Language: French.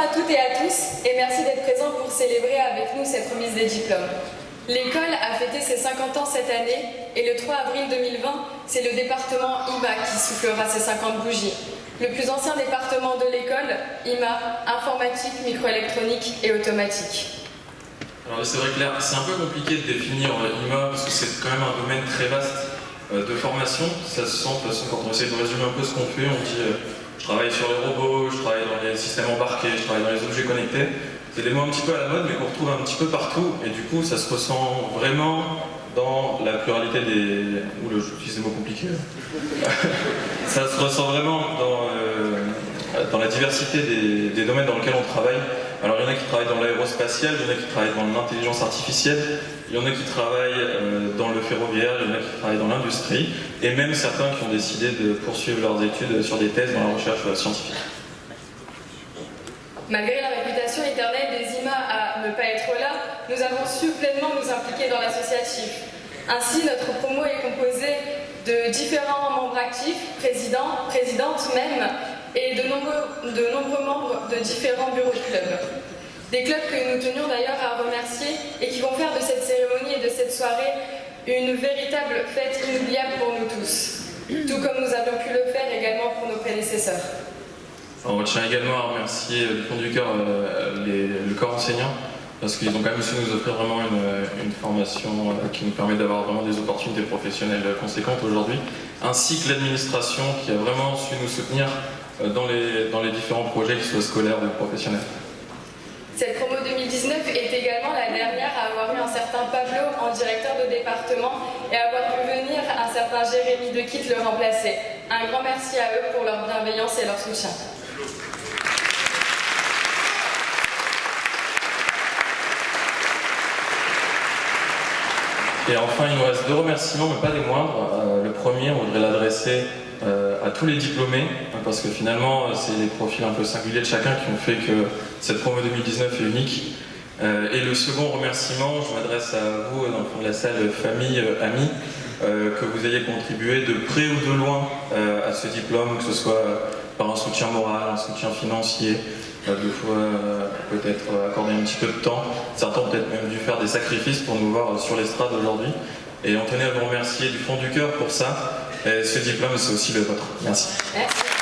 à toutes et à tous et merci d'être présents pour célébrer avec nous cette remise des diplômes. L'école a fêté ses 50 ans cette année et le 3 avril 2020, c'est le département IMA qui soufflera ses 50 bougies. Le plus ancien département de l'école, IMA, informatique, microélectronique et automatique. Alors c'est vrai que là, c'est un peu compliqué de définir IMA parce que c'est quand même un domaine très vaste de formation. Ça se sent de toute façon quand on essaie de résumer un peu ce qu'on fait, on dit je travaille sur les robots, je travaille dans les systèmes embarqués, je travaille dans les objets connectés. C'est des mots un petit peu à la mode mais qu'on retrouve un petit peu partout et du coup ça se ressent vraiment dans la pluralité des... Oula, j'utilise des mots compliqués. Ça se ressent vraiment dans la diversité des domaines dans lesquels on travaille. Alors il y en a qui travaillent dans l'aérospatial, il y en a qui travaillent dans l'intelligence artificielle, il y en a qui travaillent dans le ferroviaire, il y en a qui travaillent dans l'industrie, et même certains qui ont décidé de poursuivre leurs études sur des thèses dans la recherche scientifique. Malgré la réputation éternelle des IMA à ne pas être là, nous avons su pleinement nous impliquer dans l'associatif. Ainsi, notre promo est composée de différents membres actifs, présidents, présidentes même, et de nombreux membres de différents bureaux de clubs. Des clubs que nous tenions d'ailleurs à remercier et qui vont faire de cette cérémonie et de cette soirée une véritable fête inoubliable pour nous tous, tout comme nous avions pu le faire également pour nos prédécesseurs. On tient également à remercier du fond du cœur le corps enseignant, parce qu'ils ont quand même su nous offrir vraiment une formation qui nous permet d'avoir vraiment des opportunités professionnelles conséquentes aujourd'hui, ainsi que l'administration qui a vraiment su nous soutenir dans les différents projets, qu'ils soient scolaires ou professionnels. Cette promo 2019 est également la dernière à avoir eu un certain Pablo en directeur de département et à avoir vu venir un certain Jérémy Dequitte le remplacer. Un grand merci à eux pour leur bienveillance et leur soutien. Et enfin, il nous reste deux remerciements, mais pas des moindres. Le premier, on voudrait l'adresser à tous les diplômés, parce que finalement, c'est les profils un peu singuliers de chacun qui ont fait que cette promo 2019 est unique. Et le second remerciement, je m'adresse à vous, dans le fond de la salle, famille, amis, que vous ayez contribué de près ou de loin à ce diplôme, que ce soit par un soutien moral, un soutien financier, deux fois peut-être accorder un petit peu de temps. Certains ont peut-être même dû faire des sacrifices pour nous voir sur l'estrade aujourd'hui. Et on tenait à vous remercier du fond du cœur pour ça. Et ce diplôme, c'est aussi le vôtre. Merci. Merci.